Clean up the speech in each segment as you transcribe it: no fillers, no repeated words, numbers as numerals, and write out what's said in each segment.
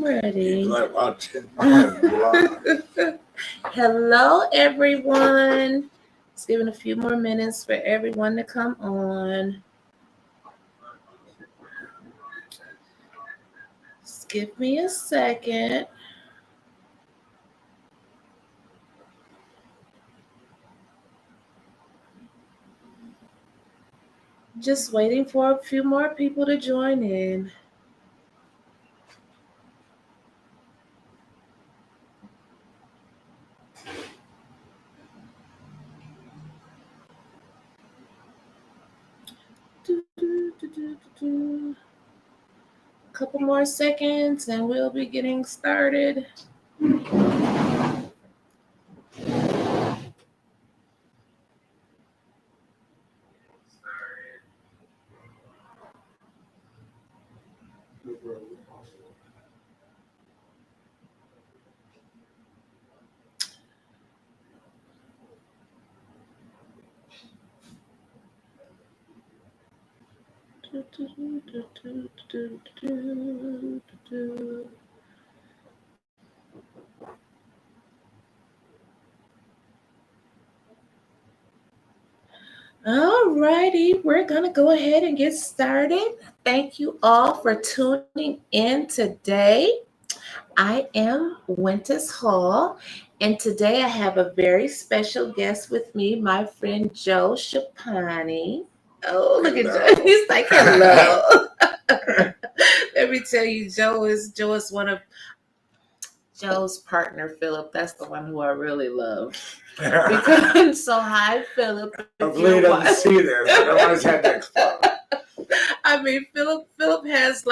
Ready. Like watching my vlog. Hello, everyone. It's giving a few more minutes for everyone to come on. Just give me a second. Just waiting for a few more people to join in. A couple more seconds and we'll be getting started. All righty, we're going to go ahead and get started. Thank you all for tuning in today. I am Wyntis Hall, and today I have a very special guest with me, my friend Joe Schipani. Oh, look at Joe. He's like, hello. Let me tell you, Joe is one of Joe's partner, Philip. That's the one who I really love. Because, so hi, Philip. Hopefully he doesn't see this. I don't want his head to explode. I mean, Philip has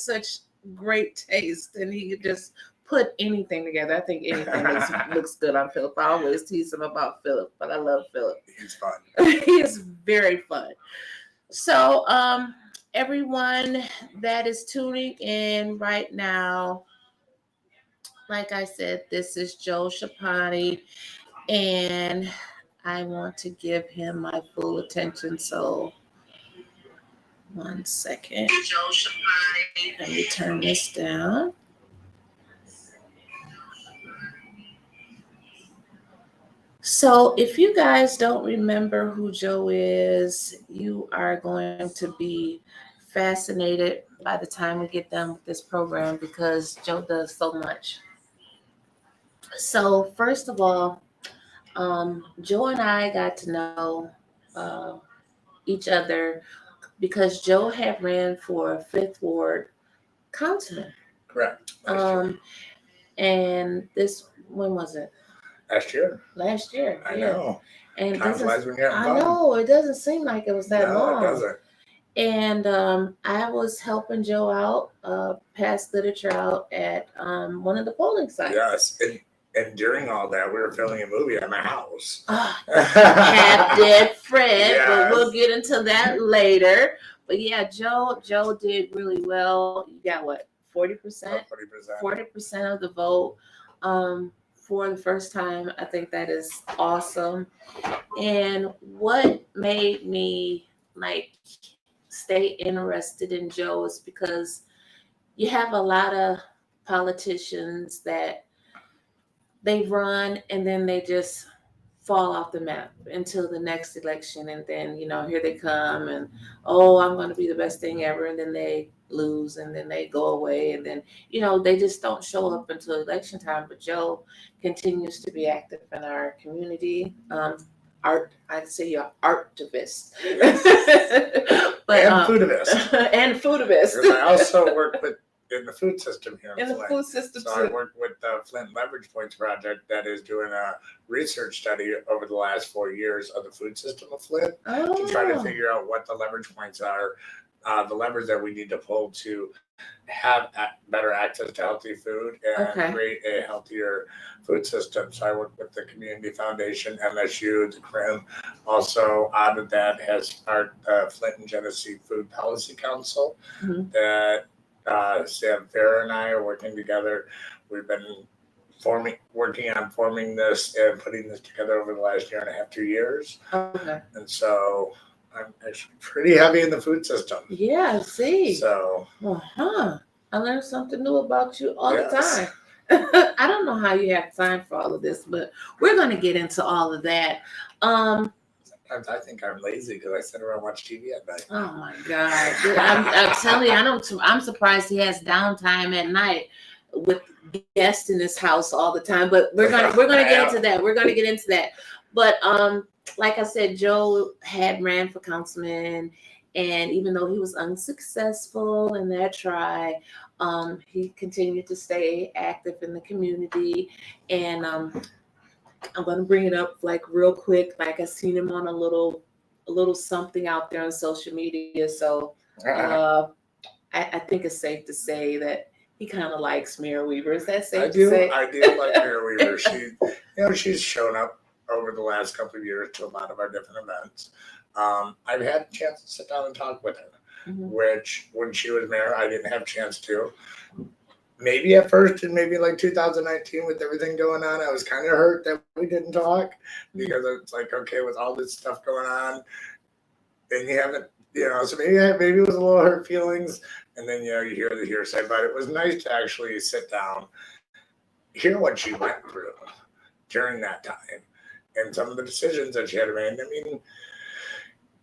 such great taste, and he could just put anything together. I think anything looks good on Philip. I always tease him about Philip, but I love Philip. He's fun. He is very fun. So, everyone that is tuning in right now, like I said, this is Joe Schipani, and I want to give him my full attention. So, 1 second. Joe Schipani. Let me turn this down. So, if you guys don't remember who Joe is, you are going to be fascinated by the time we get done with this program because Joe does so much. So, first of all, Joe and I got to know each other because Joe had ran for Fifth Ward councilman. Correct. And when was it? Last year. I know. And time flies when you're having fun. I know. It doesn't seem like it was that long. No, it doesn't. And I was helping Joe out, pass literature out at one of the polling sites. Yes. And during all that, we were filming a movie at my house. Half Dead Fred, yes. But we'll get into that later. But yeah, Joe did really well. You got what, 40%? 40% of the vote for the first time. I think that is awesome. And what made me stay interested in Joe is because you have a lot of politicians that they run and then they just fall off the map until the next election. And then, here they come and, I'm going to be the best thing ever. And then they lose and then they go away. And then, they just don't show up until election time. But Joe continues to be active in our community. I'd say you're artivist. But, and foodivist. And foodivist. Because I also work in the food system here in the food system. So I work with the Flint Leverage Points Project that is doing a research study over the last 4 years of the food system of Flint to try to figure out what the leverage points are, the levers that we need to pull to have better access to healthy food and create a healthier food system. So I work with the Community Foundation, MSU, the CRIM. Also, out of that has part Flint and Genesee Food Policy Council that Sam Farrer and I are working together. We've been working on forming this and putting this together over the last 1.5 to 2 years. Okay. And so I'm actually pretty heavy in the food system. Yeah, I see. So. I learn something new about you all the Yes. time. I don't know how you have time for all of this, but we're going to get into all of that. Sometimes I think I'm lazy because I sit around and watch TV at night. Oh my God! I'm telling you, I'm surprised he has downtime at night with guests in his house all the time. But we're gonna get into that. We're gonna get into that. But like I said, Joe had ran for councilman, and even though he was unsuccessful in that try, he continued to stay active in the community. And I'm gonna bring it up like real quick. Like I seen him on a little something out there on social media. So I think it's safe to say that he kind of likes Mayor Weaver. Is that safe to say? I do like Mayor Weaver. She's shown up over the last couple of years to a lot of our different events. I've had a chance to sit down and talk with her, which when she was mayor, I didn't have a chance to. Maybe at first, in maybe like 2019, with everything going on, I was kind of hurt that we didn't talk because it's like, okay, with all this stuff going on, and you haven't, so maybe it was a little hurt feelings, and then you hear the hearsay, but it was nice to actually sit down, hear what she went through during that time, and some of the decisions that she had made. I mean,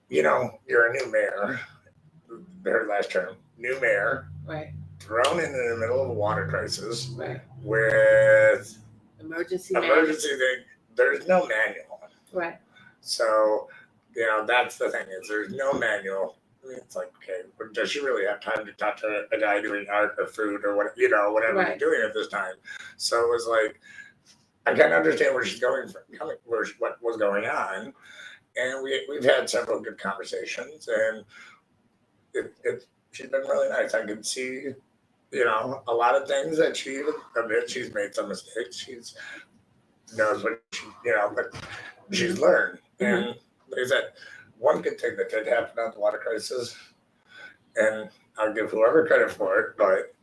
you're a new mayor, her last term, new mayor, right? Thrown in the middle of a water crisis, right? With emergency thing. There's no manual, right? So, that's the thing is there's no manual. I mean, it's like, okay, does she really have time to talk to a guy doing art or food or what, whatever right. he's doing at this time? So it was like, I kind of understand where she's what was going on, and we've had several good conversations, and she's been really nice. I can see, a lot of things that she admits she's made some mistakes. She's knows what but she's learned. And like I said, one good thing that did happen on the water crisis, and I'll give whoever credit for it, but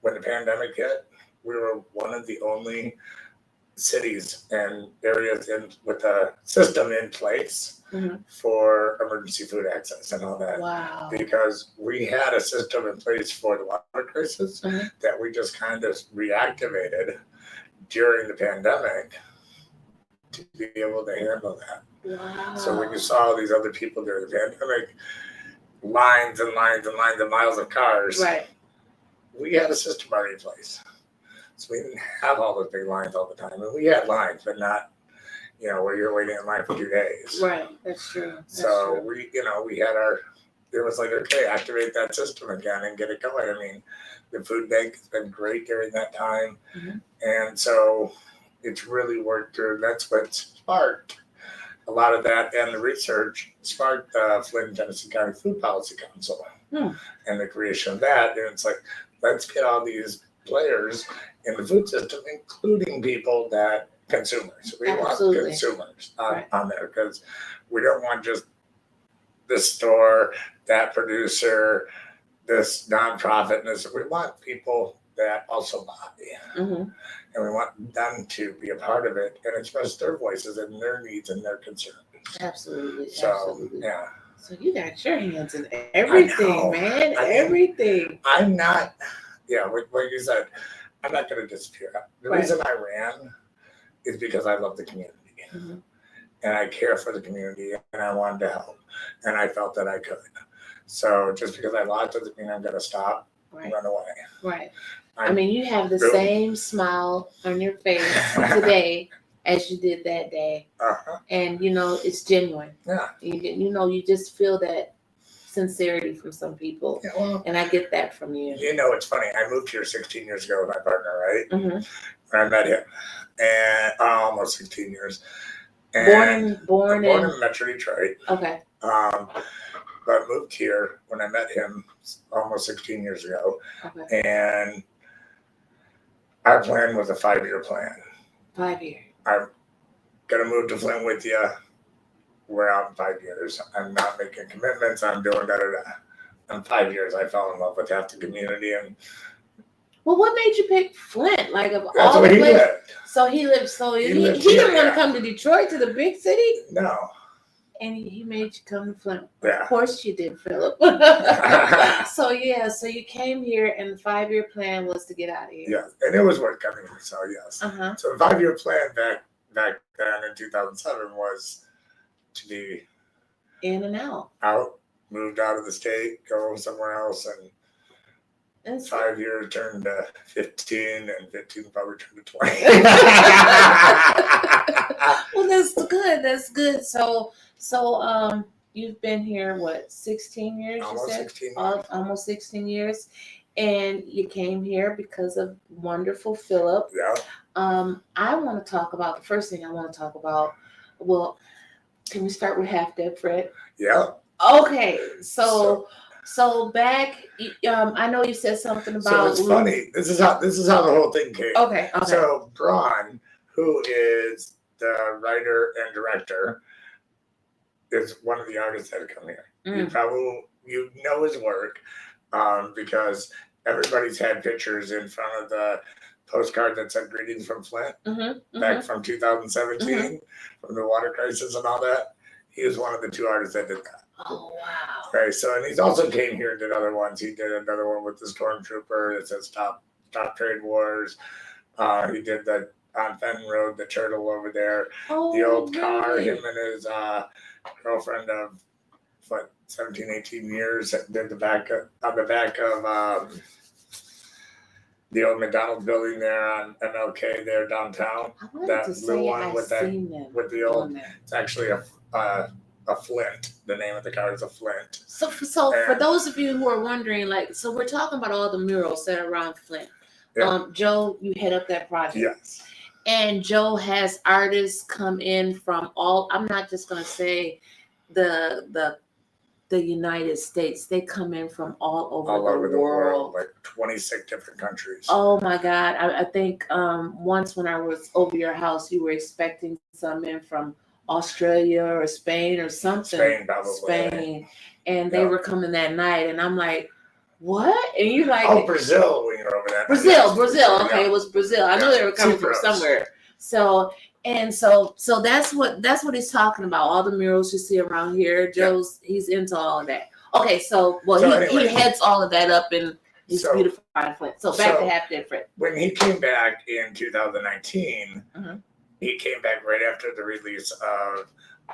when the pandemic hit, we were one of the only cities and areas with a system in place for emergency food access and all that. Wow. Because we had a system in place for the water crisis that we just kind of reactivated during the pandemic to be able to handle that. Wow. So when you saw all these other people during the pandemic, lines and lines and lines of miles of cars, right? We had a system already in place. So we didn't have all those big lines all the time. And we had lines, but not, where you're waiting in line for 2 days. Right, that's true. We had it was like, okay, activate that system again and get it going. I mean, the food bank has been great during that time. And so it's really worked through. That's what sparked a lot of that, and the research sparked the Flint and Genesee County Food Policy Council and the creation of that. And it's like, let's get all these players in the food system, including people that consumers. We want consumers on there, because we don't want just this store, that producer, this nonprofit. We want people that also buy. And we want them to be a part of it and express their voices and their needs and their concerns. Absolutely. So, yeah. So you got your hands in everything, man. Everything. I'm not, like you said, I'm not going to disappear. The reason I ran is because I love the community. And I care for the community, and I wanted to help. And I felt that I could. So just because I lost doesn't mean I'm going to stop and run away. Right. I mean, you have the same smile on your face today as you did that day. And, it's genuine. Yeah. You just feel that sincerity from some people. Yeah, well, and I get that from you. It's funny. I moved here 16 years ago with my partner, right? When I met him. And almost 16 years. And born in Metro Detroit. Okay. But moved here when I met him almost 16 years ago. Okay. And our plan was a 5-year plan. 5 years. I'm going to move to Flint with you. We're out in 5 years. I'm not making commitments. I'm doing da-da-da. In 5 years, I fell in love with half the community. And well, what made you pick Flint? Like, of that's all where the he places. lived. So he lived. So he lived didn't here, want to come to Detroit, to the big city. No. And he made you come to Flint. Yeah. Of course you did, Philip. So you came here, and the 5-year plan was to get out of here. Yeah, and it was worth coming here. So yes. So the 5-year plan back then in 2007 was to be in and out, moved out of the state, go somewhere else, and 5 years turned to 15, and 15 probably turned to 20. Well, that's good. That's good. So you've been here, what, 16 years? Almost you said? 16 years. Almost 16 years. And you came here because of wonderful Philip. Yeah. I want to talk about, the first thing I want to talk about, well, can we start with Half Dead Fred? Yeah. Okay. So back, I know you said something about. So it's funny. This is how the whole thing came. Okay. So Braun, who is the writer and director, is one of the artists that have come here. You know his work because everybody's had pictures in front of the postcard that said "Greetings from Flint" back from 2017 from the water crisis and all that. He was one of the 2 artists that did that. Oh wow! Okay, so and he's also came here and did other ones. He did another one with the Stormtrooper that says "Stop Trade Wars." He did the on Fenton Road, the turtle over there, the old car. Him and his girlfriend of 17, 18 years did the back of the old McDonald's building there on MLK there downtown. That blue one with the old. It's actually a Flint. The name of the car is a Flint. So for those of you who are wondering, so we're talking about all the murals that are around Flint. Yeah. Joe, you head up that project. Yes. And Joe has artists come in from all. I'm not just going to say the United States. They come in from all over the world, like 26 different countries. Oh my God! I think once when I was over your house, you were expecting some in from Australia or Spain or something. Spain, probably. Spain, and they were coming that night, and I'm like, what? And you like? Oh, Brazil when you were over there. Brazil. Okay, it was Brazil. I knew they were coming from somewhere. So that's what he's talking about. All the murals you see around here. He's into all of that. Okay, he heads all of that up in his beautiful Flint. So back to Half Dead Fred. When he came back in 2019, he came back right after the release of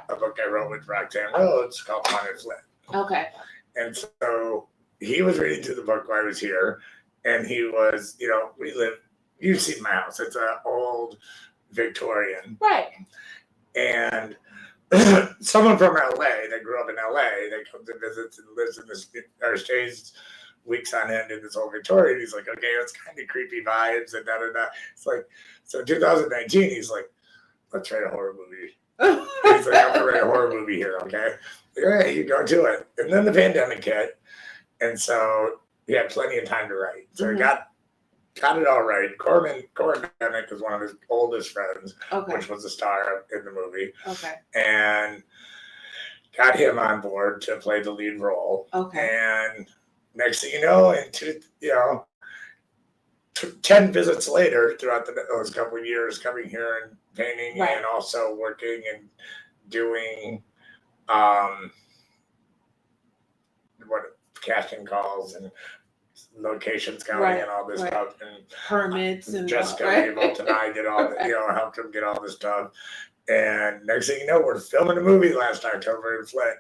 a book I wrote with Roxanne Rhodes called Haunted Flint. Okay. And so he was reading through the book while I was here, and he was, you've seen my house. It's an old Victorian. Right. And someone from LA that grew up in LA that comes and visits and lives in this, or stays weeks on end in this old Victorian. He's like, okay, it's kind of creepy vibes and da-da-da. It's like, so 2019, he's like, let's write a horror movie. He's like, I'm going to write a horror movie here, okay? Like, all right, you go do it. And then the pandemic hit. And so he had plenty of time to write. So he got it all right. Corbin Bennett is one of his oldest friends, which was a star in the movie. Okay. And got him on board to play the lead role. Okay. And next thing you know, 10 visits later throughout those couple of years coming here and painting and also working and doing casting calls and location scouting and all this stuff, and permits and Jessica Revolt and I did all the, helped him get all this stuff. And next thing you know, we're filming a movie last October in Flint,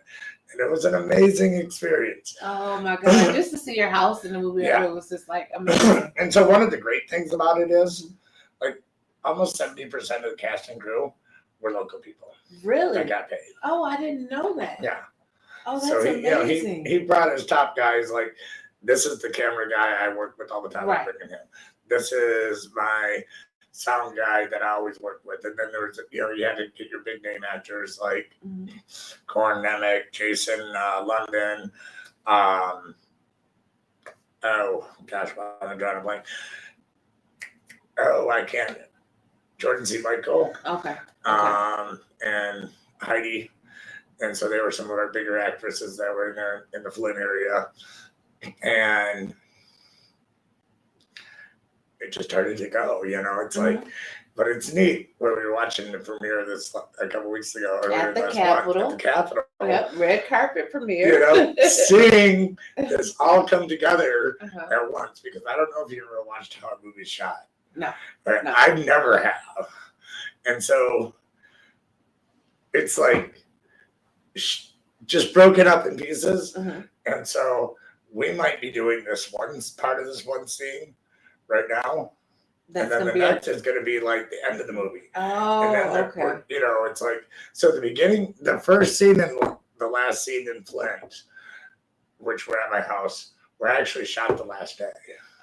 and it was an amazing experience. Oh my God! Just to see your house in the movie, it was just like amazing. And so one of the great things about it is, like, almost 70% of the cast and crew were local people. Really? That got paid. Oh, I didn't know that. Yeah. Oh, that's amazing. He brought his top guys. Like, this is the camera guy I work with all the time. I'm bringing him. This is my sound guy that I always work with. And then there was, you had to get your big name actors like Corin Nemec, Jason London. Oh gosh, I'm drawing a blank. Oh, I can't. Jordan C. Michael. Okay. And Heidi. And so they were some of our bigger actresses that were in there in the Flint area. And it just started to go, it's like, but it's neat where we were watching the premiere this a couple weeks ago. At the Capitol. At the Capitol. Yep, red carpet premiere. You know, seeing this all come together at once, because I don't know if you ever watched how a movie's shot. No. But No. I never have. And so it's like just broken up in pieces. And so we might be doing this one part of this one scene right now. That's and then the next is going to be like the end of the movie. Oh, and then okay. You know, it's like, so the beginning, the first scene and the last scene in Flint, which were at my house, were actually shot the last day.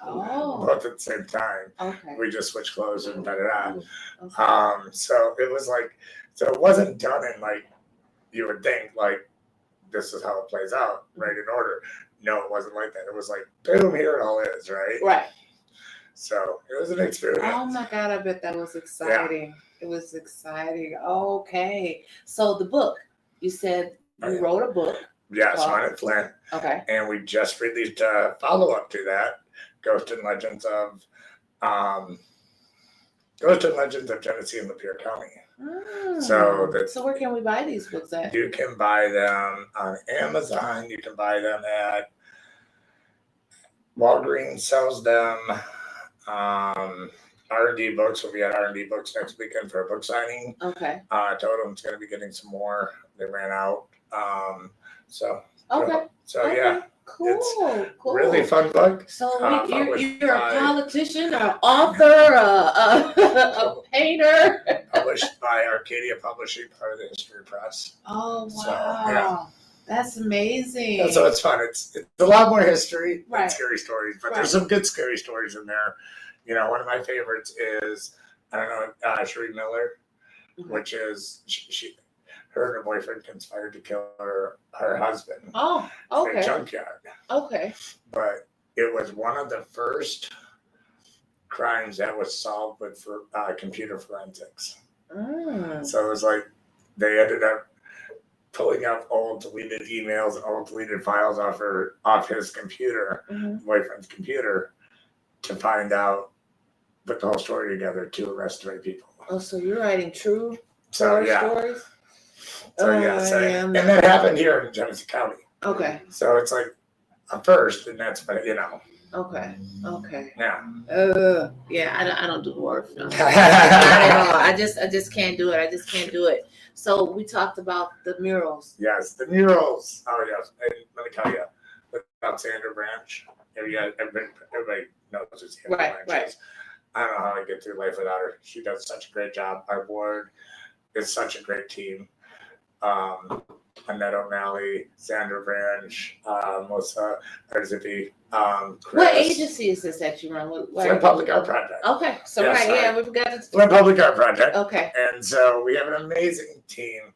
Oh. Both at the same time. Okay. We just switched clothes and da-da-da. Okay. So it was like, so it wasn't done in like, you would think like, this is how it plays out, right, in order. No, it wasn't like that. It was like, boom, here it all is, right? Right. So it was an experience. Oh my God, I bet that was exciting. Yeah. It was exciting. Okay. So the book, you said you wrote a book. Yes, One at Flint. Okay. And we just released a follow-up to that, Ghost and Legends of Genesee and Lapeer County. So where can we buy these books at? You can buy them on Amazon. You can buy them at Walgreens sells them. R&D Books will be at R&D Books next weekend for a book signing. Okay. Totem's going to be getting some more. They ran out. So yeah. Cool. Really fun book. So you're a politician, an author, a painter. Published by Arcadia Publishing, part of the History Press. Oh, wow. So, yeah. That's amazing. Yeah, so it's fun. It's a lot more history than right. scary stories, but there's some good scary stories in there. You know, one of my favorites is, I don't know, Cherie Miller, which is, her and her boyfriend conspired to kill her husband. Oh, okay. In a junkyard. Okay. But it was one of the first crimes that was solved with computer forensics. So it was like they ended up pulling up old deleted emails and old deleted files off his computer, boyfriend's computer, to find out, put the whole story together to arrest 3 people. Oh, so you're writing true stories? And that happened here in Genesee County. Okay. So it's like a first, and that's, you know. Okay. Yeah. I don't do horror films. Not at all. I just can't do it. So we talked about the murals. Yes, the murals. Oh yes, and let me tell you, without Sandra Branch, everybody knows who Sandra Branch is. I don't know how I get through life without her. She does such a great job. Our board is such a great team. Annette O'Malley, Sandra Branch, Melissa Arzipi, Chris. What agency is this that you run? Flint Public Art Project. Okay, so we forgot to. Flint Public Art Project. Okay. And so we have an amazing team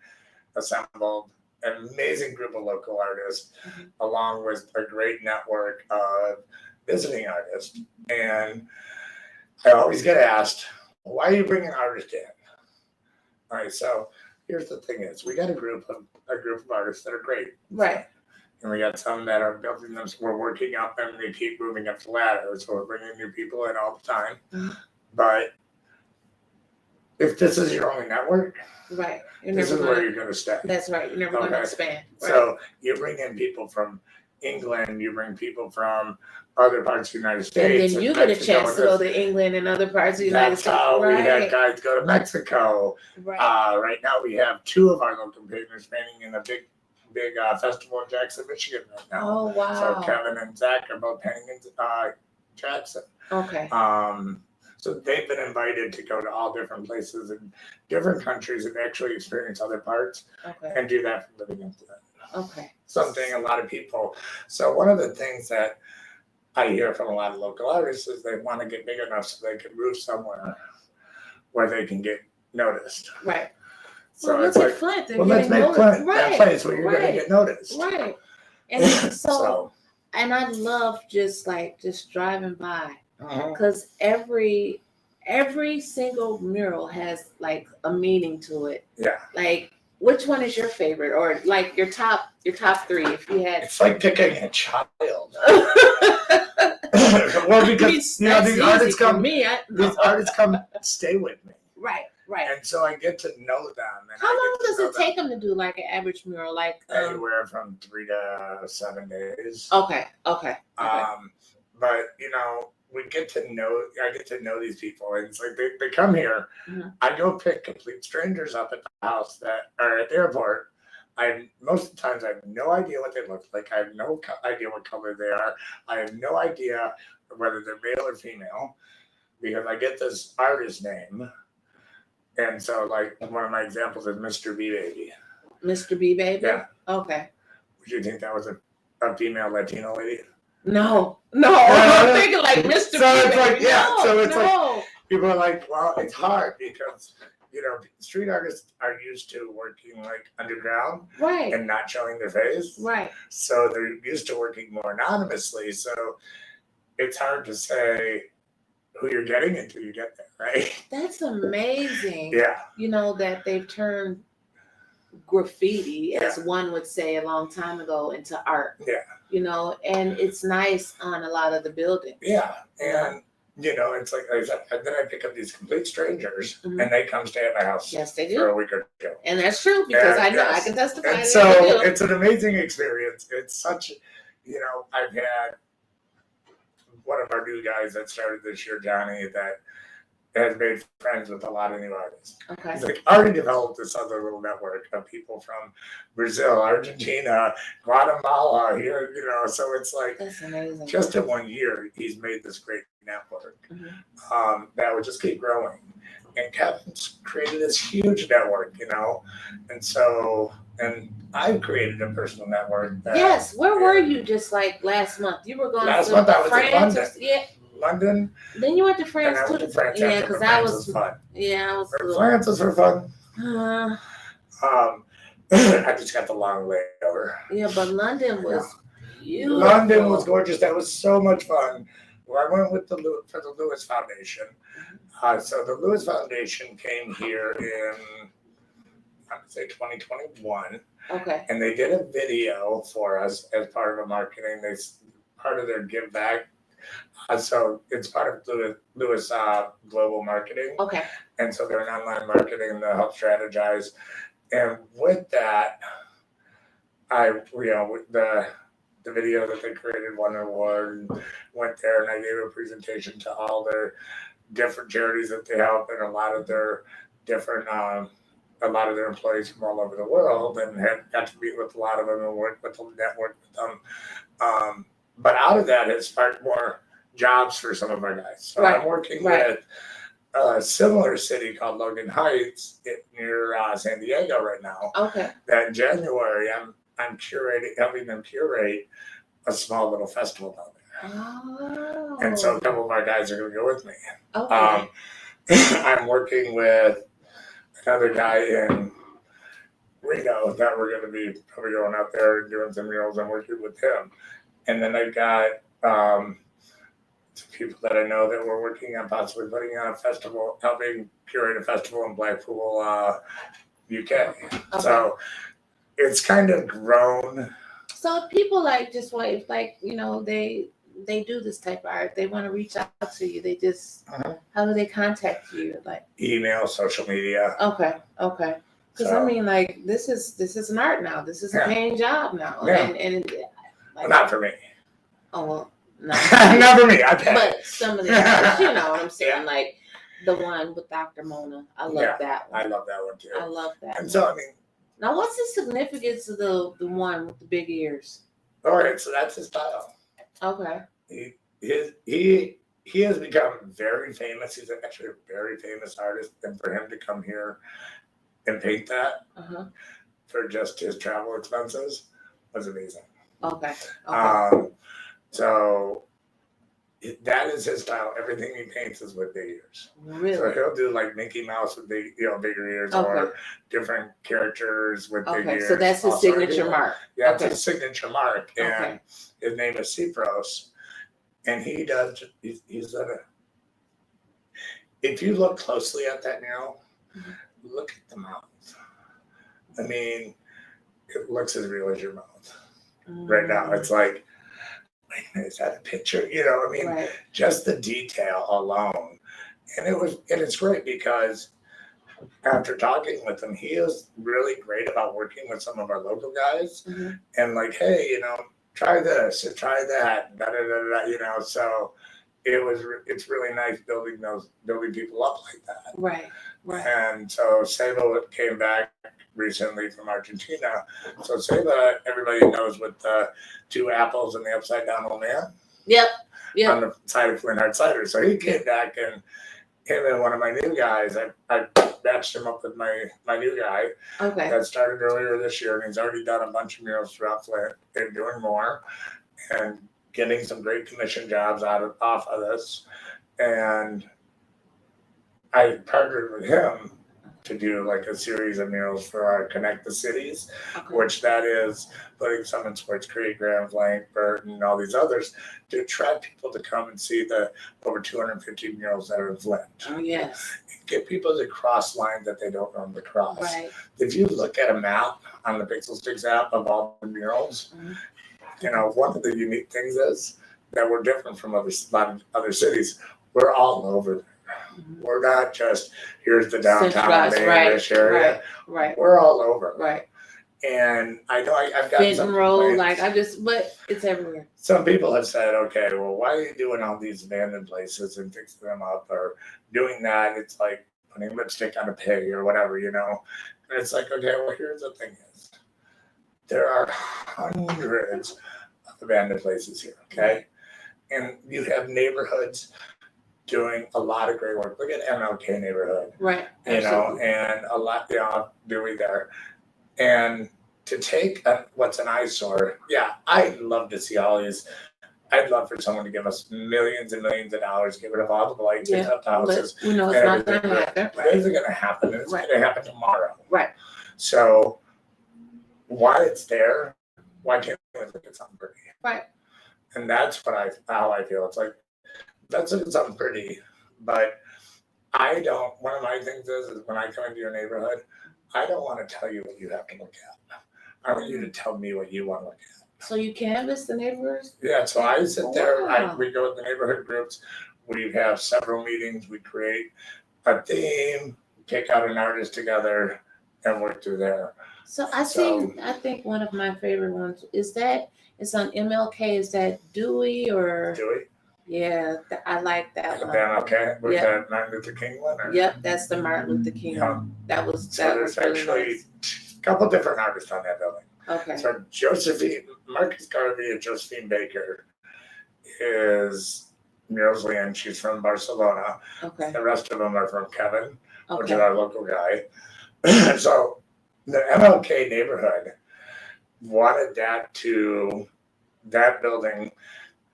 assembled, an amazing group of local artists, along with a great network of visiting artists. And I always get asked, why are you bringing artists in? All right, so here's the thing is, we got a group of artists that are great. Right. And we got some that are building them, so we're working up and we keep moving up the ladder. So we're bringing new people in all the time. But if this is your only network, right, this is where you're going to stay. That's right. You're never going to expand. Right? So you bring in people from England, you bring people from other parts of the United States. And then you get a chance to go to England and other parts of the United States. That's how we had guys go to Mexico. Right. Right now we have 2 of our local painters painting in a big festival in Jackson, Michigan right now. Oh, wow. So Kevin and Zach are both painting in Jackson. Okay. So they've been invited to go to all different places in different countries and actually experience other parts and do that for living into that. Okay. Something a lot of people. So one of the things that I hear from a lot of local artists is they want to get big enough so they can move somewhere where they can get noticed. Right. So well, it's like, Flint. let's make Flint that place where you're going to get noticed. Right. And so, and I love just driving by because every single mural has like a meaning to it. Yeah. Like, which one is your favorite, or like your top 3 if you had? It's like picking a child. Well, because these artists come, stay with me. Right. Right. And so I get to know them. And how long does it take them to do like an average mural? Like anywhere from 3 to 7 days. Okay. But we get to know. I get to know these people, and it's like they come here. Mm-hmm. I go pick complete strangers up at the house that are at the airport. Most of the times I have no idea what they look like. I have no idea what color they are. I have no idea whether they're male or female because I get this artist name. And so, like, one of my examples is Mr. B Baby. Mr. B Baby? Yeah. Okay. Would you think that was a female Latino lady? No. I'm thinking like Mr. So B it's Baby. like, yeah. So it's like, people are like, well, it's hard because, street artists are used to working like underground. Right. And not showing their face. Right. So they're used to working more anonymously. So it's hard to say who you're getting until you get there, right? That's amazing. Yeah. That they've turned graffiti, as one would say a long time ago, into art. Yeah. And it's nice on a lot of the buildings. Yeah. And, it's like I said, and then I pick up these complete strangers and they come stay at my house. Yes, they do. For a week or two. And that's true because I know I can testify. And so it's an amazing experience. It's such, I've had one of our new guys that started this year, Johnny, that has made friends with a lot of new artists. Okay. He's like already developed this other little network of people from Brazil, Argentina, Guatemala here, so it's like that's amazing. Just in 1 year, he's made this great network that would just keep growing. And Kevin's created this huge network, and I've created a personal network. Yes. Where were you just like last month? You were going last month I was France in London. London. Then you went to France too. Yeah, because that was fun. Yeah, France was for fun. I just got the long layover. Yeah, but London was beautiful. London was gorgeous. That was so much fun. Well, I went with for the Lewis Foundation. So the Lewis Foundation came here in, I would say 2021. Okay. And they did a video for us as part of a marketing. Part of their give back. So it's part of Lewis Global Marketing. Okay. And so they're an online marketing to help strategize. And with that, the video that they created won an award and went there, and I gave a presentation to all their different charities that they help and a lot of their employees from all over the world, and got to meet with a lot of them and work with them, network with them. But out of that, it sparked more jobs for some of our guys. So I'm working with a similar city called Logan Heights near San Diego right now. Okay. That in January, I'm helping them curate a small little festival down there. Oh. And so a couple of our guys are going to go with me. Okay. I'm working with another guy in Reno that we're going to be probably going out there and doing some murals. I'm working with him. And then I've got some people that I know that we're working on possibly putting on a festival, helping curate a festival in Blackpool, UK. Okay. So it's kind of grown. So people they do this type of art. They want to reach out to you. They just, how do they contact you? Like email, social media. Okay. Because this is an art now. This is a paying job now. Yeah. And not for me. Oh well, no. Not for me. I pay. But some of the artists, you know what I'm saying? Yeah. Like the one with Dr. Mona. I love that one. I love that one too. I love that. And so now what's the significance of the one with the big ears? All right, so that's his style. Okay. He has become very famous. He's actually a very famous artist, and for him to come here and paint that for just his travel expenses was amazing. Okay. So that is his style. Everything he paints is with big ears. Really? So he'll do like Mickey Mouse with bigger ears, or different characters with big ears. So that's his signature mark. Yeah, it's his signature mark, and his name is Cipros. And he does. He's if you look closely at that now, look at the mouth. I mean, it looks as real as your mouth right now. It's like, wait a minute, is that a picture? Just the detail alone. And it's great because after talking with him, he is really great about working with some of our local guys and like, hey, try this and try that, so it's really nice building people up like that. Right. And so Seba came back recently from Argentina. So Seba, everybody knows with the 2 apples and the upside down old man. Yep. On the side of Flint Hard Cider. So he came back, and him and one of my new guys, I matched him up with my new guy. Okay. That started earlier this year, and he's already done a bunch of murals throughout Flint and doing more and getting some great commission jobs off of this. And I partnered with him to do like a series of murals for our Connect the Cities, which that is putting some in Sports Creek, Grand Blanc, Burton, and all these others to attract people to come and see the over 250 murals that are in Flint. Oh, yes. Get people to cross lines that they don't normally cross. Right. If you look at a map on the Pixel Sticks app of all the murals, one of the unique things is that we're different from other cities. We're all over there. We're not just here's the downtown English area. Right. We're all over. Right. And I know I've got Benton Road, but it's everywhere. Some people have said, okay, well, why are you doing all these abandoned places and fixing them up or doing that? It's like putting lipstick on a pig or whatever, And it's like, okay, well, here's the thing is there are hundreds of abandoned places here, okay? And you have neighborhoods doing a lot of great work. Look at MLK neighborhood. Right. And a lot, Dewey there. And to take what's an eyesore, I'd love to see all these. I'd love for someone to give us millions and millions of dollars, get rid of all the blights, fix up the houses. We know it's not going to happen. It isn't going to happen. It's going to happen tomorrow. Right. So while it's there, why can't we look at something pretty? Right. And that's how I feel. It's like, let's look at something pretty. But one of my things is when I come into your neighborhood, I don't want to tell you what you have to look at. I want you to tell me what you want to look at. So you canvass the neighbors? Yeah, so I sit there, we go with the neighborhood groups, we have several meetings, we create a theme, pick out an artist together, and work through there. So I think one of my favorite ones it's on MLK, is that Dewey or? Dewey? Yeah, I like that one. MLK? Was that Martin Luther King one? Or? Yep, that's the Martin Luther King one. There's actually nice. A couple different artists on that building. Okay. So Marcus Garvey and Josephine Baker is murals land. She's from Barcelona. Okay. The rest of them are from Kevin, which is our local guy. So the MLK neighborhood wanted that building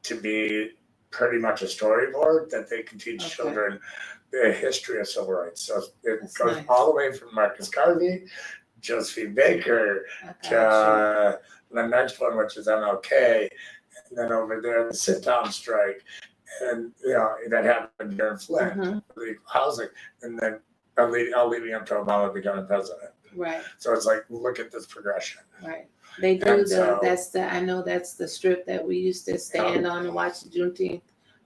to be pretty much a storyboard that they can teach children the history of civil rights. So it goes all the way from Marcus Garvey, Josephine Baker, to the next one, which is MLK, and then over there, the sit-down strike, and that happened here in Flint, the housing, and then leading up to Obama becoming president. Right. So it's like, look at this progression. Right. They do I know that's the strip that we used to stand on and watch the Juneteenth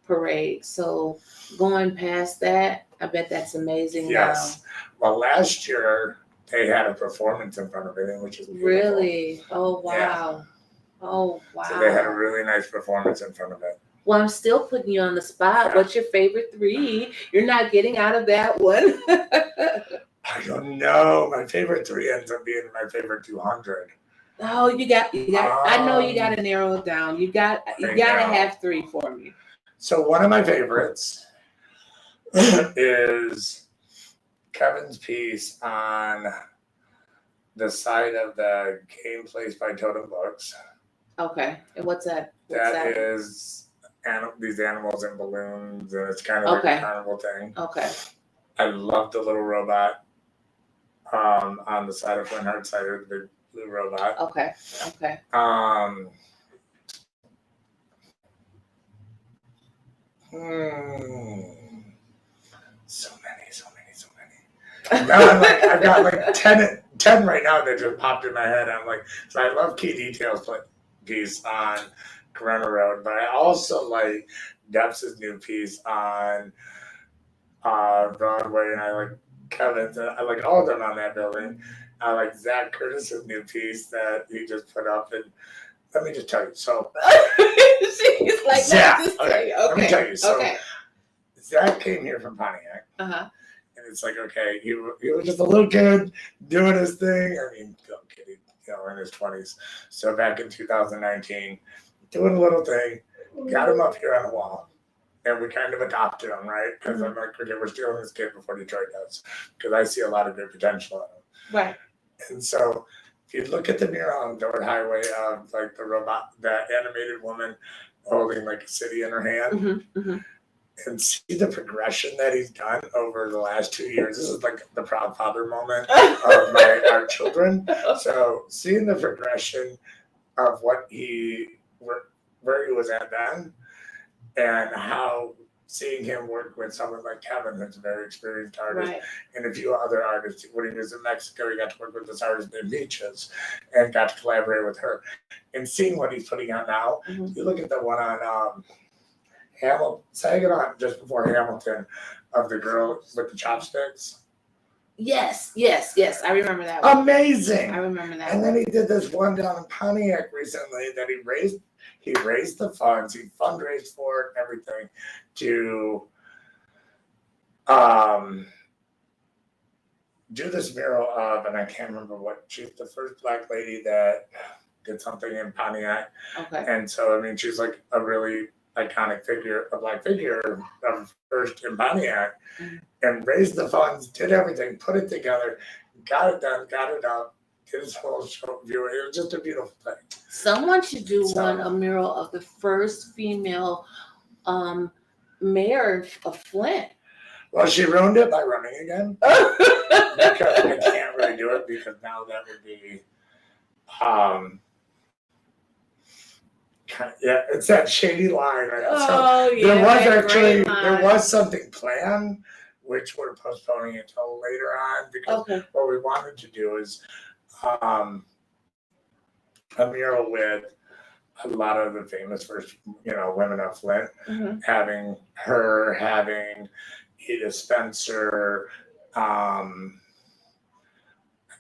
parade. So going past that, I bet that's amazing. Yes. Well, last year they had a performance in front of it, which is beautiful. Really? Oh wow. Yeah. Oh wow. So they had a really nice performance in front of it. Well, I'm still putting you on the spot. Yeah. What's your favorite 3? You're not getting out of that one. I don't know. My favorite 3 ends up being my favorite 200. Oh, you got. I know you got to narrow it down. You got to have 3 for me. So one of my favorites is Kevin's piece on the side of the game place by Totem Books. Okay, and what's that? That is these animals in balloons, and it's kind of like a carnival thing. Okay. I love the little robot on the side of Flint Hard Cider, the blue robot. Okay. So many. Now I've got like 10 right now that just popped in my head. I'm like, so I love Key Details piece on Corona Road, but I also like Depps' new piece on Broadway, and I like Kevin's, I like all of them on that building. I like Zach Curtis's new piece that he just put up, and let me just tell you. So, she's like, Zach, okay, let me tell you. So, okay. Zach came here from Pontiac. Uh-huh. And it's like, okay, he was just a little kid doing his thing. I mean, little kid, in his 20s. So back in 2019, doing a little thing, got him up here on the wall. And we kind of adopted him, right? Because I'm like, okay, we're stealing this kid before Detroit does. Because I see a lot of good potential in him. Right. And so if you look at the mural on Dort Highway of like the animated woman holding like a city in her hand. Mm-hmm, mm-hmm. And see the progression that he's done over the last 2 years. This is like the proud father moment of our children. So seeing the progression of where he was at then, and how seeing him work with someone like Kevin, who's a very experienced artist, right. and a few other artists. When he was in Mexico, he got to work with this artist named Beaches and got to collaborate with her. And seeing what he's putting out now, you look at the one on Saginaw just before Hamilton, of the girl with the chopsticks. Yes. I remember that one. Amazing. I remember that. And one. then he did this one down in Pontiac recently that he raised the funds, he fundraised for it, everything, to do this mural of, and I can't remember what, she's the first Black lady that did something in Pontiac. Okay. And so, I mean, she's like a really iconic figure, a Black figure of first in Pontiac, and raised the funds, did everything, put it together, got it done, got it up, did his whole show view. It was just a beautiful thing. Someone should do a mural of the first female mayor of Flint. Well, she ruined it by running again. Because I can't really do it, because now that would be it's that shady line. Right? There was something planned, which we're postponing until later on, because what we wanted to do is a mural with a lot of the famous first, women of Flint, having Edith Spencer. I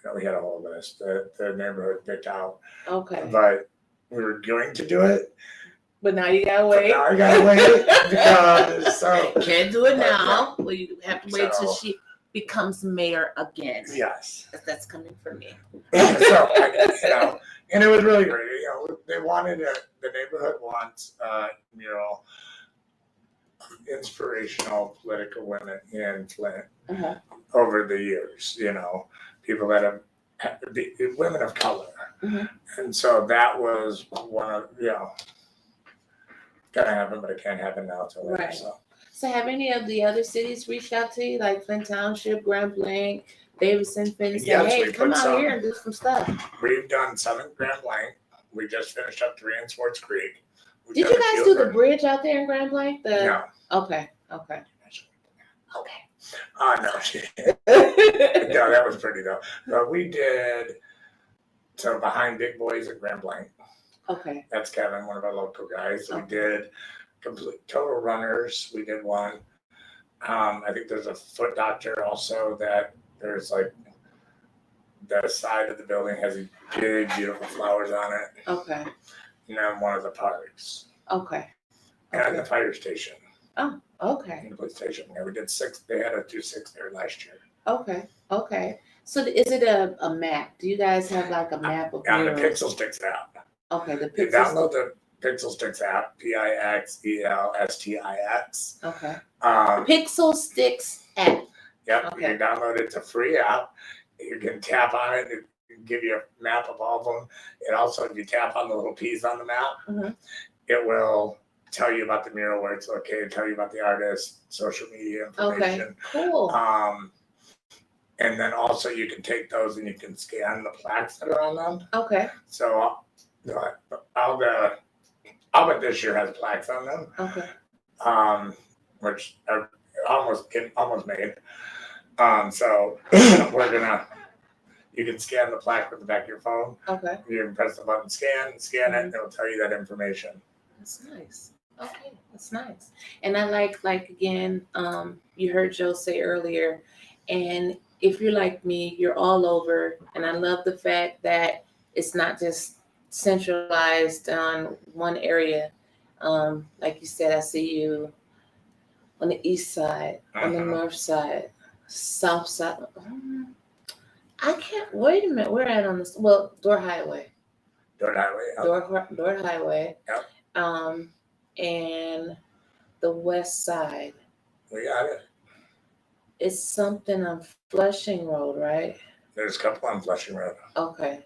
know we had a whole list. The neighborhood picked out. Okay. But we were going to do it. But now you gotta wait. Now I gotta wait because can't do it now. Well, you have to wait till she becomes mayor again. Yes, that's coming for me. So and it was really great. They wanted the neighborhood wants mural, inspirational political women in Flint over the years. People that have women of color, and so that was one of gonna happen, but it can't happen now till later. Right. So have any of the other cities reached out to you, like Flint Township, Grand Blanc, Davidson, Finn, say, hey, come out here and do some stuff? We've done 7 Grand Blanc. We just finished up 3 in Swartz Creek. Did you guys do the bridge out there in Grand Blanc? No. Okay. No, she didn't. No, that was pretty though. But we did behind Big Boys at Grand Blanc. Okay. That's Kevin, one of our local guys. We did complete total runners. We did one. I think there's a foot doctor also that there's like the side of the building has big, beautiful flowers on it. Okay. And then one of the parks. Okay. And the fire station. Oh, okay. And the police station. Yeah, we did 6. They had to do 6 there last year. Okay. So is it a map? Do you guys have like a map of the Pixel Sticks app. Okay, the Pixel. You download the Pixel Sticks app, PIXELSTIX. Okay. Pixel Sticks app. Yep. Okay. You can download it. It's a free app. You can tap on it. It can give you a map of all of them. It also, if you tap on the little P's on the map, it will tell you about the mural, where it's located, tell you about the artist, social media information. Okay, cool. And then also you can take those and you can scan the plaques that are on them. Okay. So I'll bet this year has plaques on them. Okay. Which are almost made. So you can scan the plaque with the back of your phone. Okay. You can press the button, scan it, and it'll tell you that information. That's nice. Okay, that's nice. And I like again, you heard Joe say earlier, and if you're like me, you're all over, and I love the fact that it's not just centralized on one area. Like you said, I see you on the east side, on the north side, south side. I can't wait a minute. We're at on this. Well, Door Highway. Door Highway. Door Highway. Yep. And the west side. We got it. It's something on Flushing Road, right? There's a couple on Flushing Road. Okay.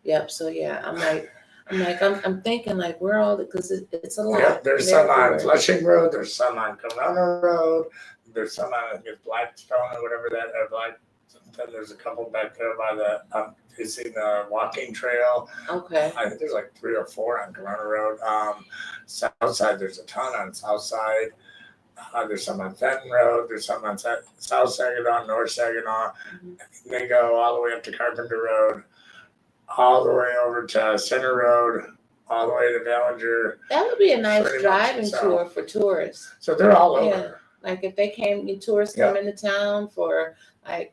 Yep. So yeah, I'm thinking like where all because it's a lot. Yeah, there's some on Flushing Road. There's some on Corona Road. There's some on Blackstone or whatever that. There's a couple back there by the facing the walking trail. Okay. I think there's like 3 or 4 on Corona Road. South side, there's a ton on South side. There's some on Fenton Road. There's some on South Saginaw, North Saginaw. Mm-hmm. They go all the way up to Carpenter Road, all the way over to Center Road, all the way to Ballinger. That would be a nice driving tour for tourists. So they're all over. Like if they tourists come into town for like,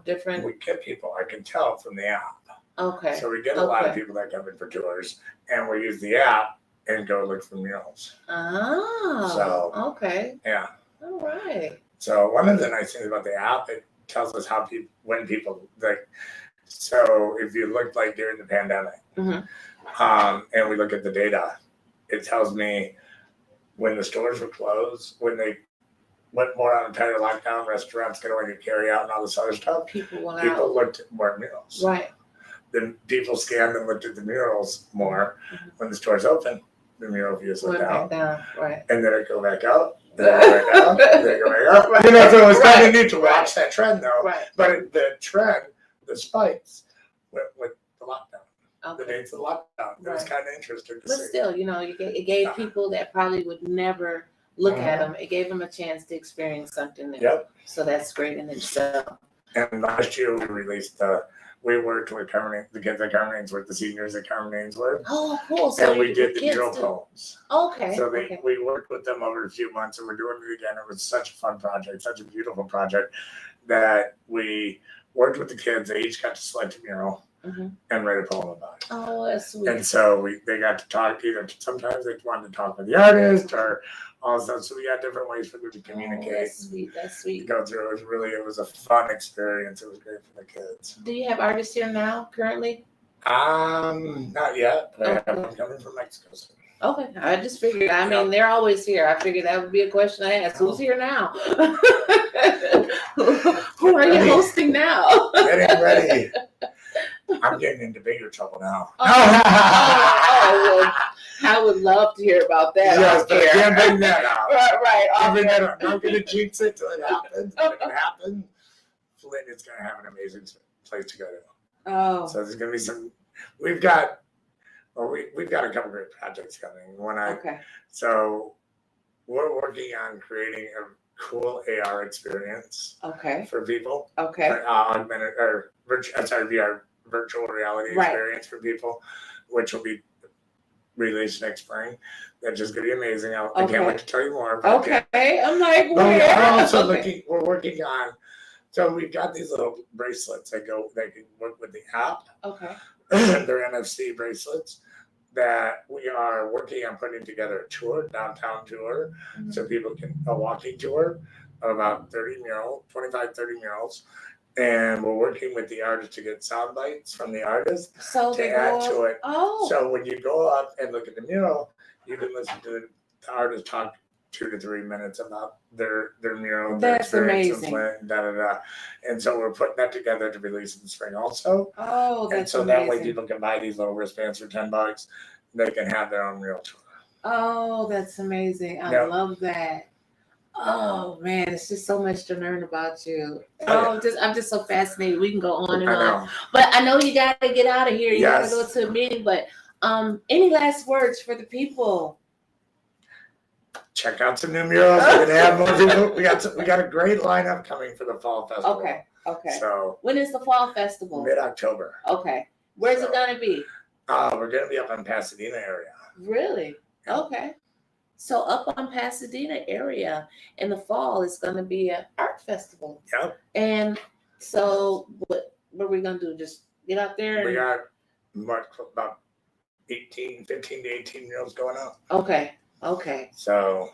different. We get people, I can tell from the app. Okay. So we get a lot of people that come in for tours, and we use the app and go look for murals. Oh. So. Okay. Yeah. All right. So one of the nice things about the app, it tells us when people like. So if you look like during the pandemic, and we look at the data, it tells me when the stores were closed, when they went more on a tighter lockdown, restaurants could only carry out and all this other stuff. People looked at more murals. Right. Then people scanned and looked at the murals more. When the stores open, the mural views went down. Right. And then it go back up. Then it go back up. Then it go back up. Right. So it was kind of neat to watch that trend though. Right. But the trend, the spikes went with the lockdown. The dates of the lockdown. It was kind of interesting to see. But still, it gave people that probably would never look at them. It gave them a chance to experience something new. Yep. So that's great in itself. And last year we worked with the kids at Carmen Ainsworth, the seniors at Carmen Ainsworth. Oh, cool. So and we did the mural poems. Okay. So we worked with them over a few months, and we're doing it again. It was such a fun project, such a beautiful project that we worked with the kids. They each got to select a mural and write a poem about it. Oh, that's sweet. And so they got to talk. Either sometimes they wanted to talk with the artist or all stuff. So we got different ways for them to communicate. Oh, that's sweet. Go through. It was a fun experience. It was great for the kids. Do you have artists here now, currently? Not yet. But I have them coming from Mexico soon. Okay, I just figured. I mean, they're always here. I figured that would be a question I asked. Who's here now? Who are you hosting now? Getting ready. I'm getting into bigger trouble now. Well, I would love to hear about that. Yes, but I can't bring that out. Right. I'm not going to jinx it till it happens. If it happens, Flint is going to have an amazing place to go to. Oh. So there's going to be we've got a couple great projects coming. So we're working on creating a cool AR experience. For people. Augmented or VR virtual reality experience for people, which will be released next spring. That's just gonna be amazing. I can't wait to tell you more. I'm like, we're working on. So we've got these little bracelets that can work with the app. They're NFC bracelets that we are working on putting together a downtown tour, so people can a walking tour of about 25, 30 murals. And we're working with the artist to get sound bites from the artist to add to it. So when you go up and look at the mural, you can listen to the artist talk 2 to 3 minutes about their mural, their experience, and And so we're putting that together to release in the spring also. That way people can buy these little wristbands for $10. They can have their own mural tour. Oh, that's amazing. I love that. Oh man, it's just so much to learn about you. I'm just so fascinated. We can go on and on. But I know you gotta get out of here. You gotta go to a meeting. But any last words for the people? Check out some new murals. We're gonna have more people. We got a great lineup coming for the fall festival. Okay. So when is the fall festival? Mid-October. Okay. Where's it gonna be? We're gonna be up in Pasadena area. Really? Okay. So up on Pasadena area in the fall is going to be an art festival. Yep. And so what are we going to do? Just get out there? We got about 15 to 18-year-olds going up. Okay. So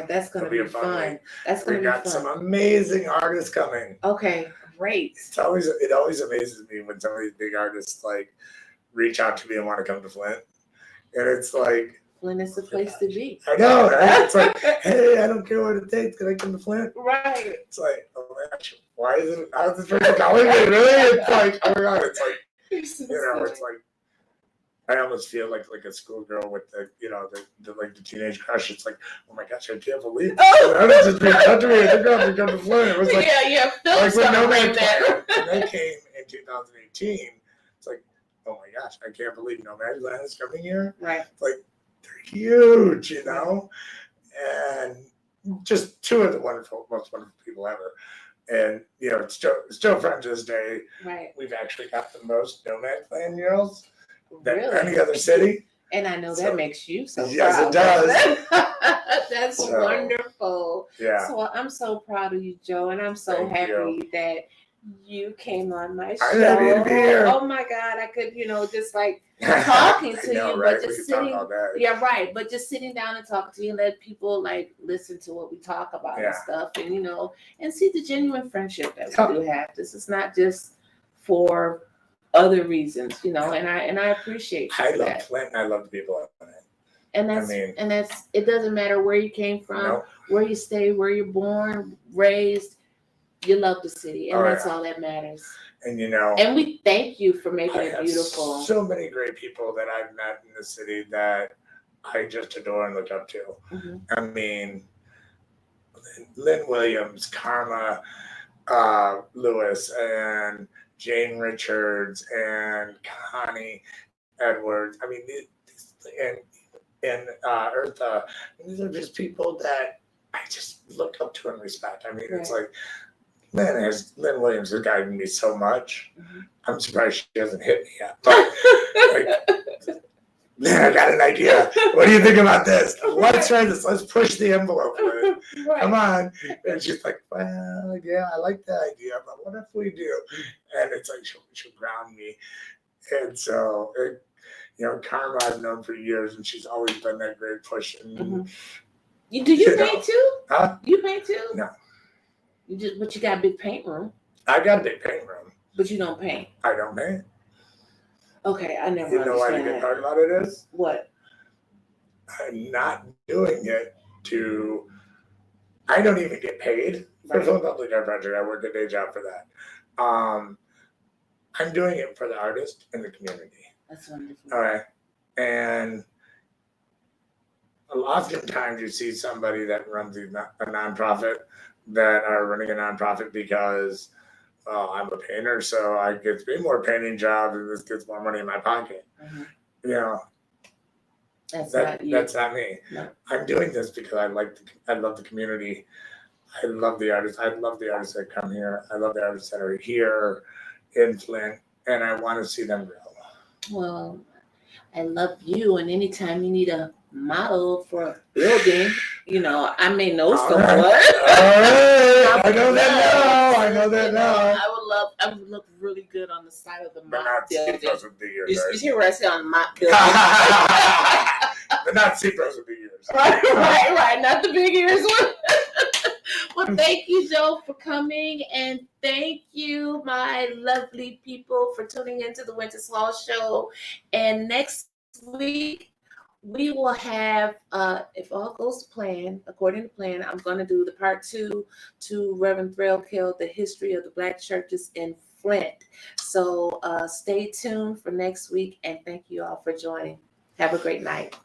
that's going to be fun. That's going to be fun. We got some amazing artists coming. Okay, great. It always amazes me when some of these big artists like reach out to me and want to come to Flint. And it's like, Flint is the place to be. I know, right? It's like, hey, I don't care what it takes. Can I come to Flint? Right. It's like, oh my gosh, why isn't this person calling me? Really? It's like, oh my God, it's like, it's like, I almost feel like a schoolgirl with the the teenage crush. It's like, oh my gosh, I can't believe it. I was just being cut to me. I think I have to come to Flint. It was like, like when they came in 2018, it's like, oh my gosh, I can't believe Nomadland is coming here. Right. It's like, they're huge, and just two of the most wonderful people ever. And it's Joe French's day. Right. We've actually got the most Nomadland murals than really? Any other city. And I know that makes you so proud. Yes, it does. That's wonderful. Yeah. So I'm so proud of you, Joe, and I'm so happy that you came on my show. I'm happy to be here. Oh my God, I could, just like talking to you, right? But just sitting. Yeah, right. But just sitting down and talking to you, and let people like listen to what we talk about and stuff, and and see the genuine friendship that we do have. This is not just for other reasons, and I appreciate you. I love Flint, and I love the people on it. And that's it. Doesn't matter where you came from, where you stay, where you're born, raised. You love the city, and that's all that matters. And and we thank you for making it beautiful. So many great people that I've met in the city that I just adore and look up to. Mm-hmm. I mean, Lynn Williams, Karma Lewis, and Jane Richards, and Connie Edwards. I mean, and Eartha. These are just people that I just look up to and respect. I mean, it's like, man, Lynn Williams has guided me so much. Mm-hmm. I'm surprised she hasn't hit me yet. But, man, I got an idea. What do you think about this? Let's try this. Let's push the envelope. Come on. And she's like, well, yeah, I like that idea, but what if we do? And it's like, she'll ground me. And so, Karma I've known for years, and she's always been that great push. And, do you paint too? Huh? You paint too? No. But you got a big paint room. I got a big paint room. But you don't paint. I don't paint. Okay, I never. You know why the good part about it is? What? I'm not doing it to. I don't even get paid for the public art project. I work a day job for that. I'm doing it for the artist and the community. That's wonderful. All right, and oftentimes you see somebody that runs a nonprofit that are running a nonprofit because, well, I'm a painter, so I get to be more painting jobs, and this gets more money in my pocket. Mm-hmm. That's not me. No. I'm doing this because I love the community. I love the artists. I love the artists that come here. I love the artists that are here in Flint, and I want to see them grow. Well, I love you, and anytime you need a model for a building, I may know someone. All right. I know that now. I would look really good on the side of the but mop building. You hear what I say on the mop building? But not C-pros with the ears. Right. Not the big ears one. Well, thank you, Joe, for coming, and thank you, my lovely people, for tuning into the Wyntis Hall Show. And next week, we will have, if all goes to plan, according to plan, I'm going to do the part 2 to Reverend Threlkill, the history of the Black churches in Flint. So stay tuned for next week, and thank you all for joining. Have a great night.